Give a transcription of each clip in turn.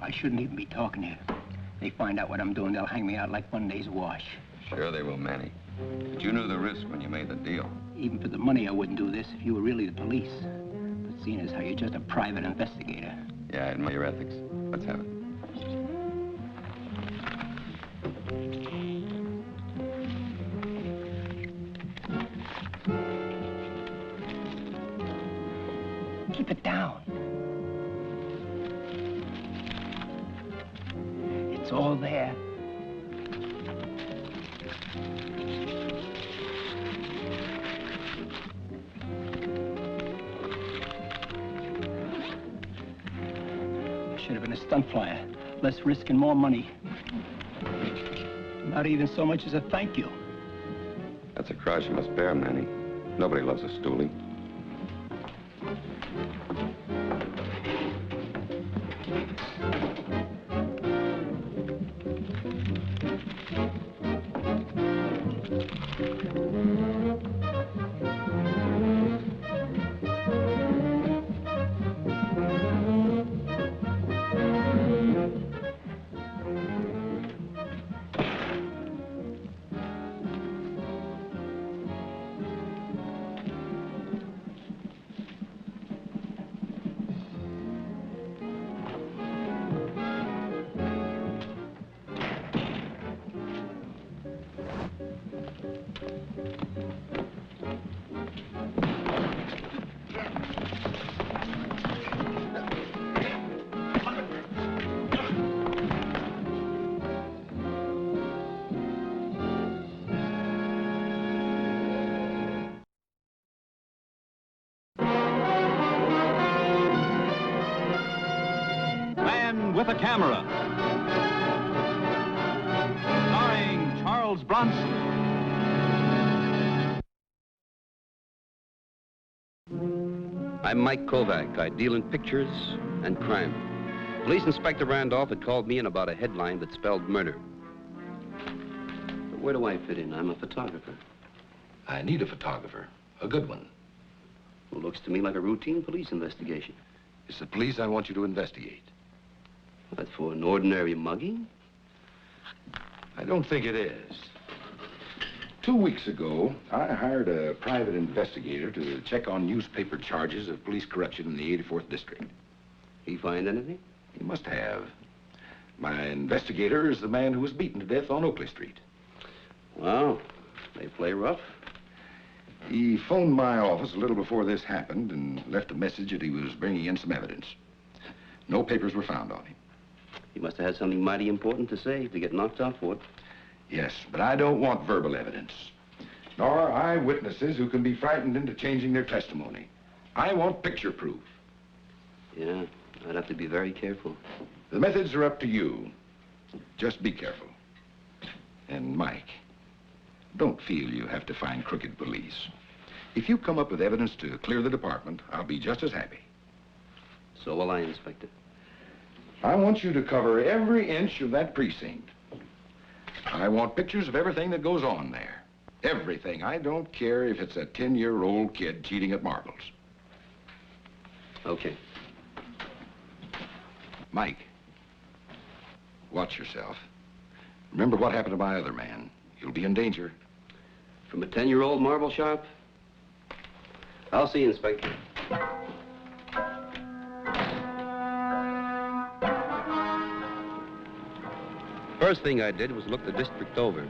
I shouldn't even be talking here. They find out what I'm doing, they'll hang me out like one day's wash. Sure they will, Manny. But you knew the risk when you made the deal. Even for the money, I wouldn't do this if you were really the police. But seeing as how you're just a private investigator. Yeah, I admire your ethics. Let's have it. Keep it down. It's all there. Should have been a stunt flyer. Less risk and more money. Not even so much as a thank you. That's a cross you must bear, Manny. Nobody loves a stoolie. With a Camera, starring Charles Bronson. I'm Mike Kovac. I deal in pictures and crime. Police Inspector Randolph had called me in about a headline that spelled murder. But where do I fit in? I'm a photographer. I need a photographer, a good one. Well, looks to me like a routine police investigation. It's the police I want you to investigate. That's for an ordinary mugging? I don't think it is. 2 weeks ago, I hired a private investigator to check on newspaper charges of police corruption in the 84th District. He find anything? He must have. My investigator is the man who was beaten to death on Oakley Street. Well, they play rough. He phoned my office a little before this happened and left a message that he was bringing in some evidence. No papers were found on him. He must have had something mighty important to say to get knocked out for it. Yes, but I don't want verbal evidence, nor eyewitnesses who can be frightened into changing their testimony. I want picture proof. Yeah, I'd have to be very careful. The methods are up to you. Just be careful. And Mike, don't feel you have to find crooked police. If you come up with evidence to clear the department, I'll be just as happy. So will I, Inspector. I want you to cover every inch of that precinct. I want pictures of everything that goes on there. Everything. I don't care if it's a 10-year-old kid cheating at marbles. Okay. Mike, watch yourself. Remember what happened to my other man. You'll be in danger. From a 10-year-old marble shop? I'll see you, Inspector. First thing I did was look the district over.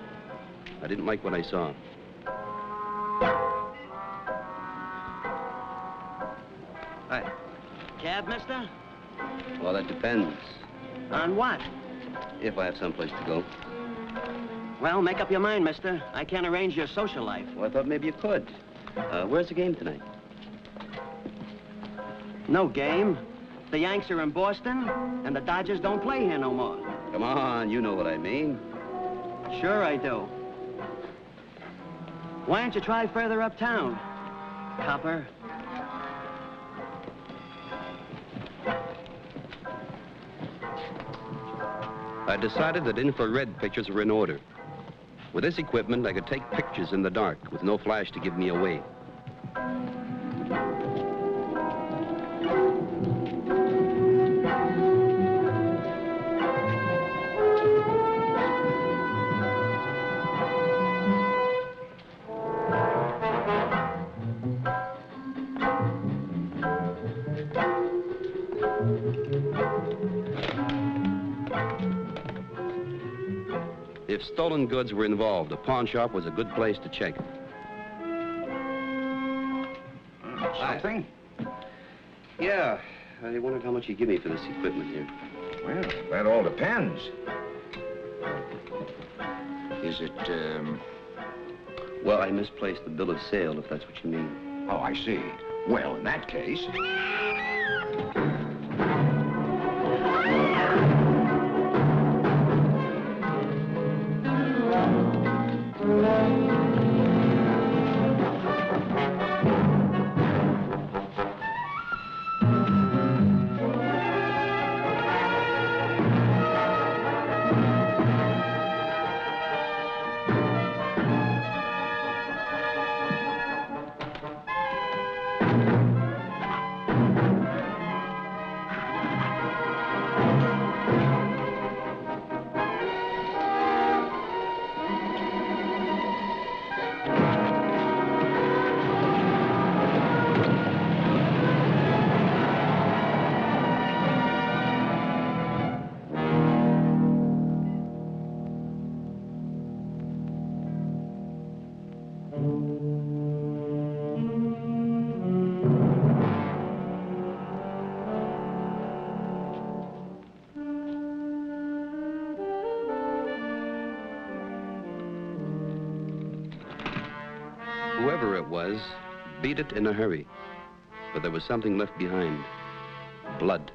I didn't like what I saw. Hi. Cab, mister? Well, that depends. On what? If I have someplace to go. Well, make up your mind, mister. I can't arrange your social life. Well, I thought maybe you could. Where's the game tonight? No game. The Yanks are in Boston, and the Dodgers don't play here no more. Come on, you know what I mean. Sure I do. Why don't you try further uptown, copper? I decided that infrared pictures were in order. With this equipment, I could take pictures in the dark with no flash to give me away. If stolen goods were involved, a pawn shop was a good place to check. Something? Yeah, I wondered how much you'd give me for this equipment here. Well, that all depends. Is it, Well, I misplaced the bill of sale, if that's what you mean. Oh, I see. Well, in that case... Whoever it was, beat it in a hurry. But there was something left behind. Blood.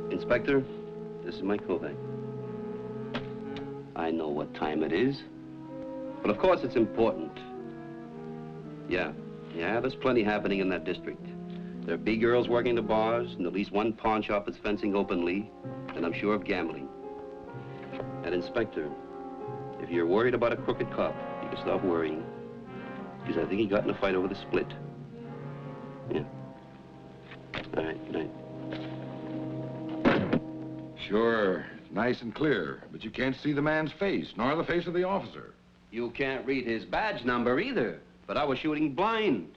Inspector, this is Mike Kovac. I know what time it is, but of course it's important. Yeah, there's plenty happening in that district. There are B-girls working the bars, and at least one pawn shop is fencing openly, and I'm sure of gambling. And Inspector, if you're worried about a crooked cop, you can stop worrying, because I think he got in a fight over the split. Yeah. All right, good night. Sure, nice and clear, but you can't see the man's face, nor the face of the officer. You can't read his badge number either, but I was shooting blind,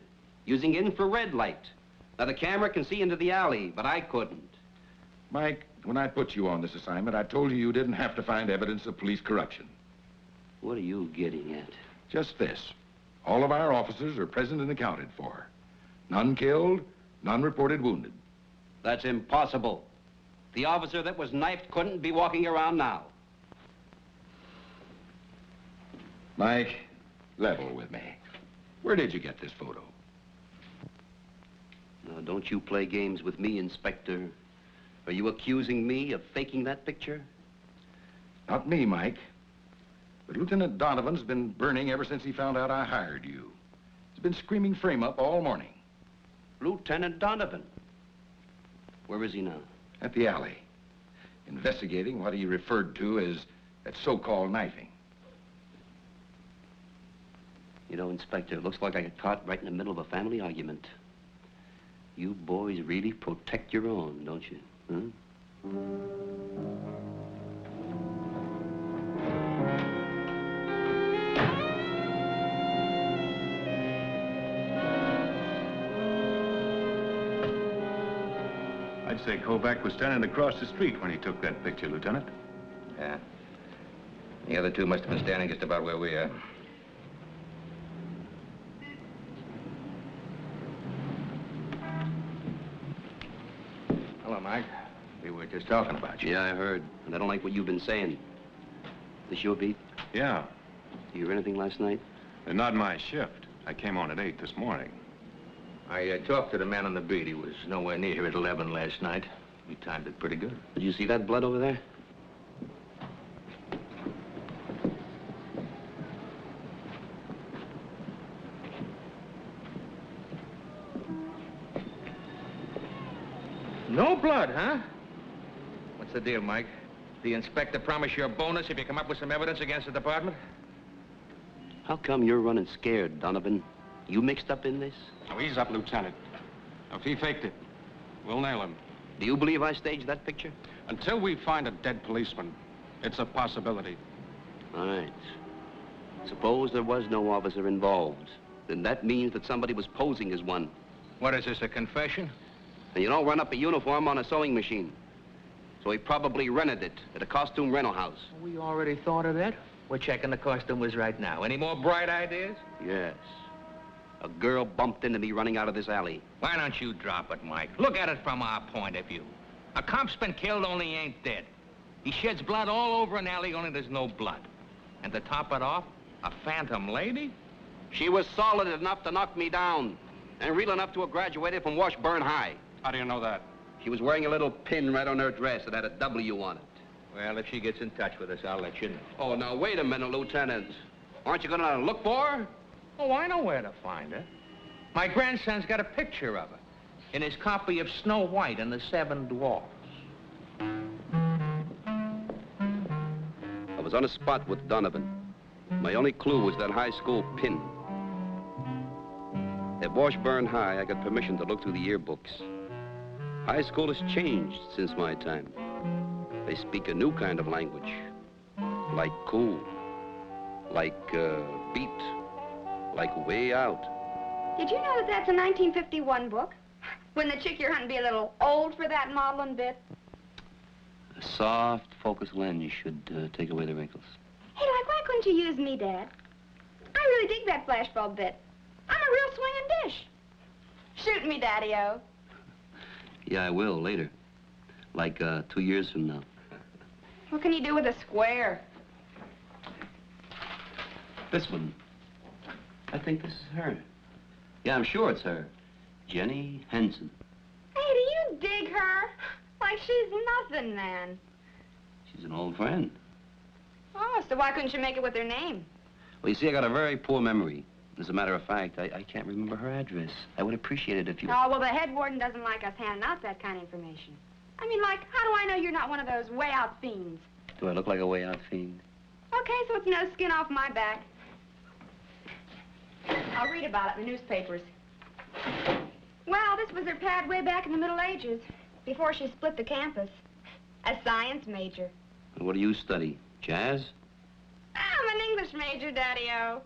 using infrared light. Now, the camera can see into the alley, but I couldn't. Mike, when I put you on this assignment, I told you you didn't have to find evidence of police corruption. What are you getting at? Just this. All of our officers are present and accounted for. None killed, none reported wounded. That's impossible. The officer that was knifed couldn't be walking around now. Mike, level with me. Where did you get this photo? Now, don't you play games with me, Inspector. Are you accusing me of faking that picture? Not me, Mike. But Lieutenant Donovan's been burning ever since he found out I hired you. He's been screaming frame up all morning. Lieutenant Donovan? Where is he now? At the alley, investigating what he referred to as that so-called knifing. You know, Inspector, it looks like I got caught right in the middle of a family argument. You boys really protect your own, don't you? Huh? I'd say Kovac was standing across the street when he took that picture, Lieutenant. Yeah. The other two must have been standing just about where we are. Hello, Mike. We were just talking about you. Yeah, I heard. And I don't like what you've been saying. This your beat? Yeah. You hear anything last night? Not my shift. I came on at 8 this morning. I talked to the man on the beat. He was nowhere near here at 11 last night. He timed it pretty good. Did you see that blood over there? blood, huh? What's the deal, Mike? The inspector promise you a bonus if you come up with some evidence against the department? How come you're running scared, Donovan? You mixed up in this? Oh, ease up, Lieutenant. If he faked it, we'll nail him. Do you believe I staged that picture? Until we find a dead policeman, it's a possibility. All right. Suppose there was no officer involved. Then that means that somebody was posing as one. What is this, a confession? And you don't run up a uniform on a sewing machine. So he probably rented it at a costume rental house. We already thought of that. We're checking the costumers right now. Any more bright ideas? Yes. A girl bumped into me running out of this alley. Why don't you drop it, Mike? Look at it from our point of view. A cop's been killed, only he ain't dead. He sheds blood all over an alley, only there's no blood. And to top it off, a phantom lady? She was solid enough to knock me down and real enough to have graduated from Washburn High. How do you know that? She was wearing a little pin right on her dress that had a W on it. Well, if she gets in touch with us, I'll let you know. Oh, now, wait a minute, Lieutenant. Aren't you gonna look for her? Oh, I know where to find her. My grandson's got a picture of her in his copy of Snow White and the Seven Dwarfs. I was on a spot with Donovan. My only clue was that high school pin. At Washburn High, I got permission to look through the yearbooks. High school has changed since my time. They speak a new kind of language. Like cool. Like, beat. Like way out. Did you know that that's a 1951 book? Wouldn't the chick you're hunting be a little old for that modeling bit? A soft focus lens should take away the wrinkles. Hey, like, why couldn't you use me, Dad? I really dig that flashbulb bit. I'm a real swinging dish. Shoot me, Daddy-o. Yeah, I will, later. Like, 2 years from now. What can you do with a square? This one. I think this is her. Yeah, I'm sure it's her. Jenny Henson. Hey, do you dig her? Like she's nothing, man. She's an old friend. Oh, so why couldn't you make it with her name? Well, you see, I got a very poor memory. As a matter of fact, I can't remember her address. I would appreciate it if you... Oh, well, the head warden doesn't like us handing out that kind of information. I mean, like, how do I know you're not one of those way-out fiends? Do I look like a way-out fiend? Okay, so it's no skin off my back. I'll read about it in the newspapers. Well, this was her pad way back in the Middle Ages, before she split the campus. A science major. And what do you study? Jazz? I'm an English major, Daddy-o.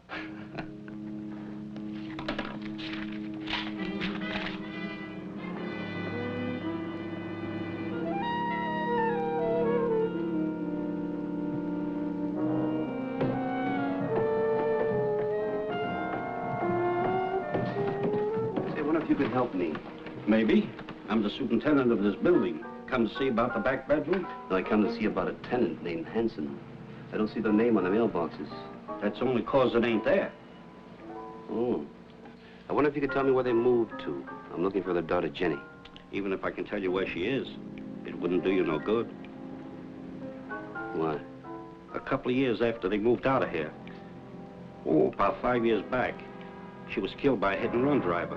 You could help me. Maybe. I'm the superintendent of this building. Come to see about the back bedroom? No, I come to see about a tenant named Henson. I don't see their name on the mailboxes. That's only 'cause it ain't there. Oh. I wonder if you could tell me where they moved to. I'm looking for their daughter, Jenny. Even if I can tell you where she is, it wouldn't do you no good. Why? A couple of years after they moved out of here. Oh, about 5 years back. She was killed by a hit-and-run driver.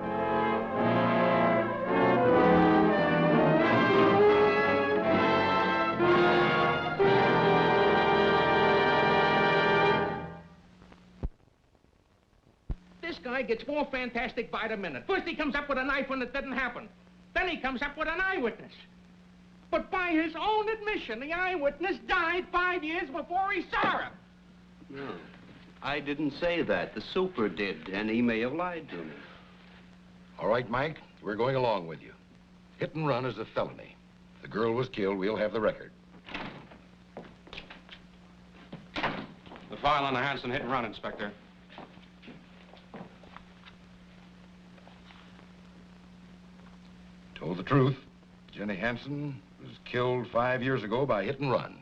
This guy gets more fantastic by the minute. First he comes up with a knife when it didn't happen. Then he comes up with an eyewitness. But by his own admission, the eyewitness died 5 years before he saw her. No, I didn't say that. The super did, and he may have lied to me. All right, Mike, we're going along with you. Hit and run is a felony. The girl was killed, we'll have the record. The file on the Hanson hit and run, Inspector. Told the truth. Jenny Hanson was killed 5 years ago by hit and run.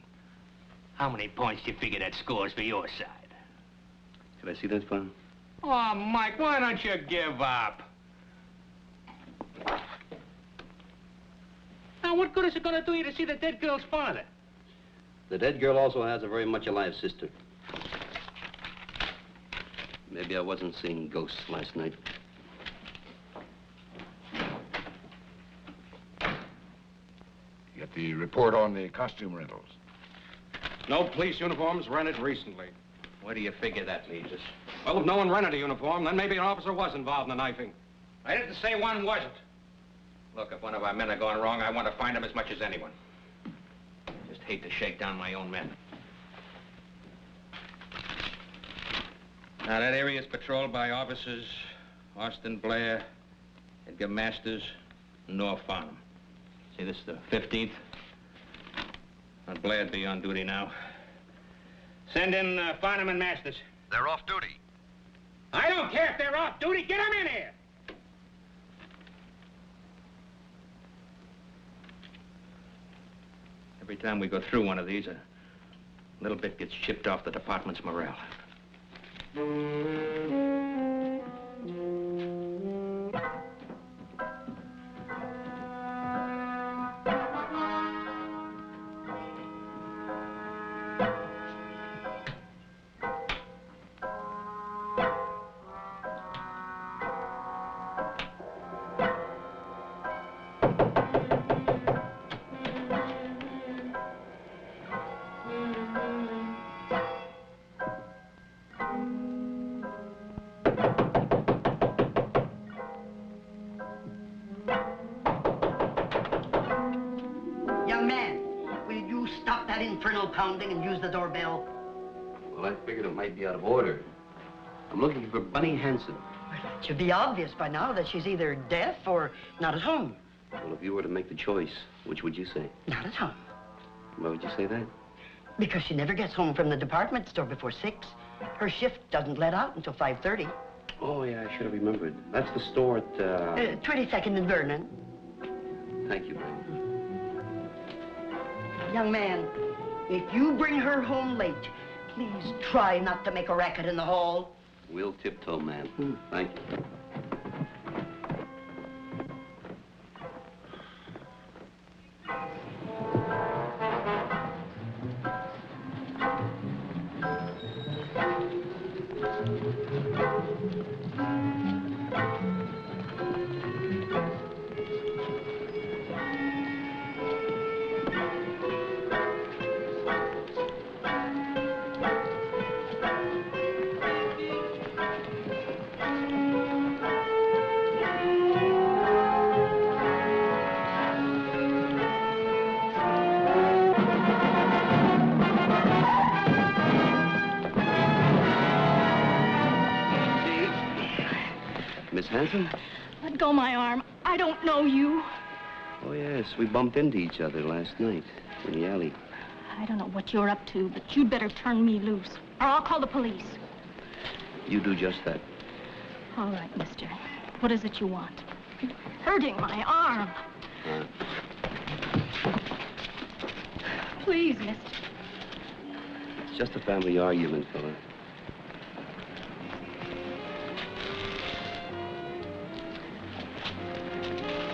How many points do you figure that scores for your side? Could I see that file? Oh, Mike, why don't you give up? Now, what good is it going to do you to see the dead girl's father? The dead girl also has a very much alive sister. Maybe I wasn't seeing ghosts last night. The report on the costume rentals. No police uniforms rented recently. What do you figure that means? Well, if no one rented a uniform, then maybe an officer was involved in the knifing. I didn't say one wasn't. Look, if one of our men are going wrong, I want to find him as much as anyone. Just hate to shake down my own men. Now, that area is patrolled by officers Austin Blair, Edgar Masters, and North Farnham. See, this is the 15th. And Blair'd be on duty now. Send in Farnham and Masters. They're off duty. I don't care if they're off duty. Get them in here! Every time we go through one of these, a little bit gets chipped off the department's morale. Young man, will you stop that infernal pounding and use the doorbell? Well, I figured it might be out of order. I'm looking for Bunny Hansen. Well, it should be obvious by now that she's either deaf or not at home. Well, if you were to make the choice, which would you say? Not at home. Why would you say that? Because she never gets home from the department store before 6. Her shift doesn't let out until 5:30. Oh, yeah, I should have remembered. That's the store at, 22nd and Vernon. Thank you, Bunny. Young man, if you bring her home late, please try not to make a racket in the hall. We'll tiptoe, ma'am. Thank you. Miss Hansen? Let go my arm. I don't know you. Oh, yes, we bumped into each other last night in the alley. I don't know what you're up to, but you'd better turn me loose, or I'll call the police. You do just that. All right, mister. What is it you want? You're hurting my arm. Please, mister. It's just a family argument, fella.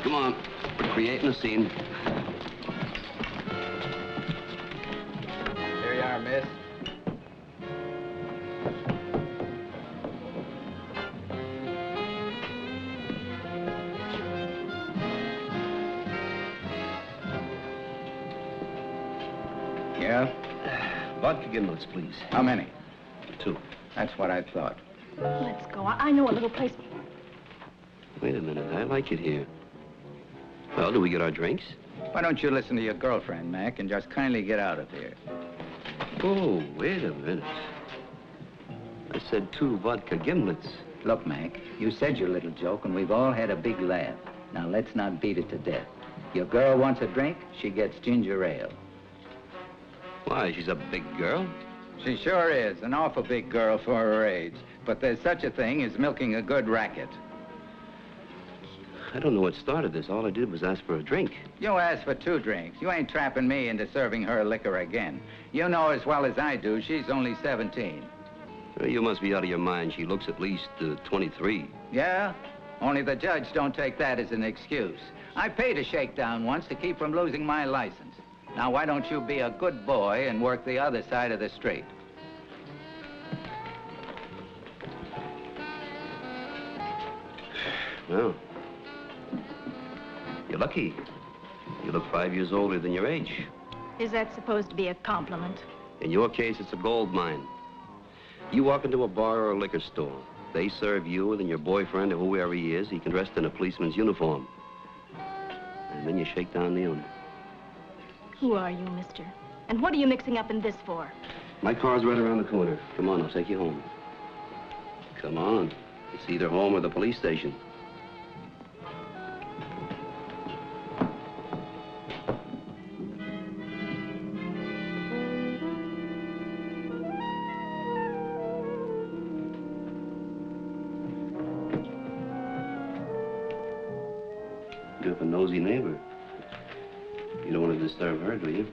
Come on, we're creating a scene. Here you are, miss. Yeah? Vodka gimlets, please. How many? 2. That's what I thought. Let's go. I know a little place. Wait a minute, I like it here. Well, do we get our drinks? Why don't you listen to your girlfriend, Mac, and just kindly get out of here? Oh, wait a minute. I said 2 vodka gimlets. Look, Mac, you said your little joke, and we've all had a big laugh. Now, let's not beat it to death. Your girl wants a drink, she gets ginger ale. Why, she's a big girl. She sure is, an awful big girl for her age. But there's such a thing as milking a good racket. I don't know what started this. All I did was ask for a drink. You asked for 2 drinks. You ain't trapping me into serving her liquor again. You know as well as I do, she's only 17. Well, you must be out of your mind. She looks at least 23. Yeah? Only the judge don't take that as an excuse. I paid a shakedown once to keep from losing my license. Now, why don't you be a good boy and work the other side of the street? Well, you're lucky. You look 5 years older than your age. Is that supposed to be a compliment? In your case, it's a gold mine. You walk into a bar or a liquor store. They serve you, and then your boyfriend, or whoever he is, he can dress in a policeman's uniform. And then you shake down the owner. Who are you, mister? And what are you mixing up in this for? My car's right around the corner. Come on, I'll take you home. Come on. It's either home or the police station. You have a nosy neighbor. You don't want to disturb her, do you?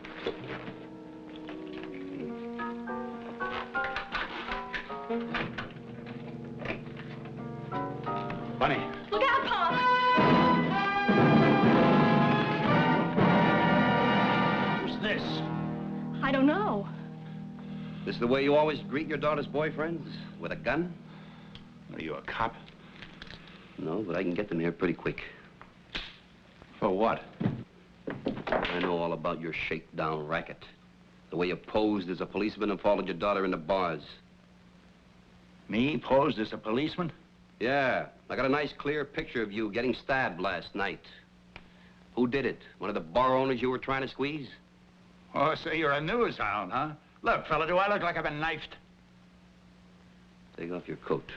Bunny. Look out, Pop! Who's this? I don't know. This is the way you always greet your daughter's boyfriends? With a gun? Are you a cop? No, but I can get them here pretty quick. For what? I know all about your shakedown racket. The way you posed as a policeman and followed your daughter into bars. Me posed as a policeman? Yeah, I got a nice clear picture of you getting stabbed last night. Who did it? One of the bar owners you were trying to squeeze? Oh, so you're a news hound, huh? Look, fella, do I look like I've been knifed? Take off your coat.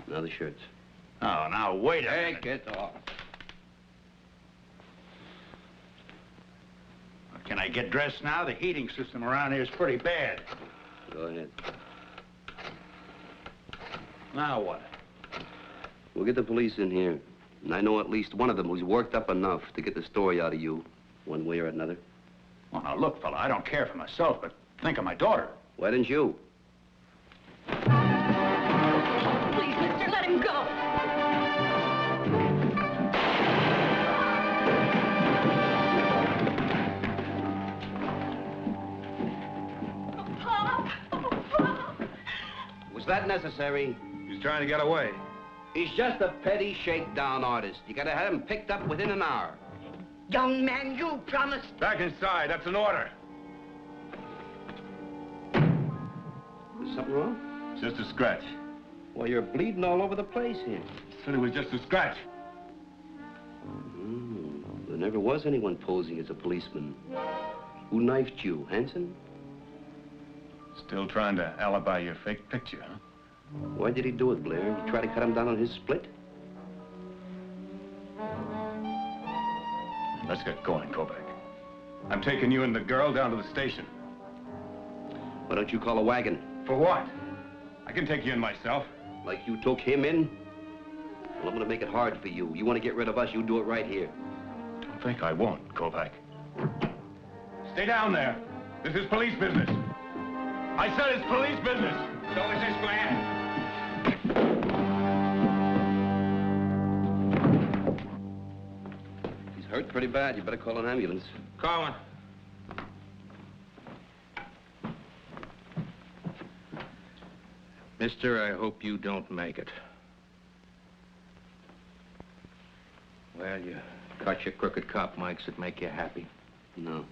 Now the shirts. Oh, now, wait a minute. Take it off. Can I get dressed now? The heating system around here is pretty bad. Go ahead. Now what? We'll get the police in here. And I know at least one of them who's worked up enough to get the story out of you, one way or another. Well, now, look, fella, I don't care for myself, but think of my daughter. Why didn't you? Please, mister, let him go. Was that necessary? He's trying to get away. He's just a petty shakedown artist. You gotta have him picked up within an hour. Young man, you promised. Back inside. That's an order. Is something wrong? Just a scratch. Well, you're bleeding all over the place here. Said it was just a scratch. There never was anyone posing as a policeman. Who knifed you, Hanson? Still trying to alibi your fake picture, huh? Why did he do it, Blair? You try to cut him down on his split? Let's get going, Kovac. I'm taking you and the girl down to the station. Why don't you call a wagon? For what? I can take you in myself. Like you took him in? Well, I'm gonna make it hard for you. You want to get rid of us, you do it right here. Don't think I won't, Kovac. Stay down there. This is police business. I said it's police business. So is this man. He's hurt pretty bad. You better call an ambulance. Calling. Mister, I hope you don't make it. Well, you caught your crooked cop mics that make you happy. No.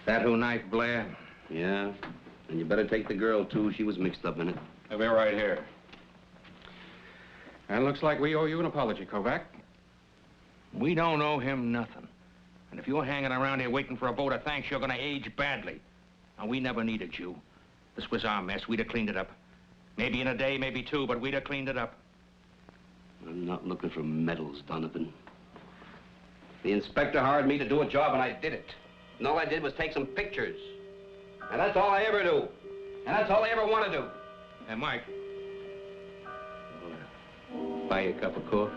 That who knifed Blair? Yeah. And you better take the girl, too. She was mixed up in it. I'll be right here. And it looks like we owe you an apology, Kovac. We don't owe him nothing. And if you're hanging around here waiting for a vote of thanks, you're gonna age badly. Now, we never needed you. This was our mess. We'd have cleaned it up. Maybe in a day, maybe two, but we'd have cleaned it up. I'm not looking for medals, Donovan. The inspector hired me to do a job, and I did it. And all I did was take some pictures. And that's all I ever do. And that's all I ever want to do. Hey, Mike. Buy you a cup of coffee?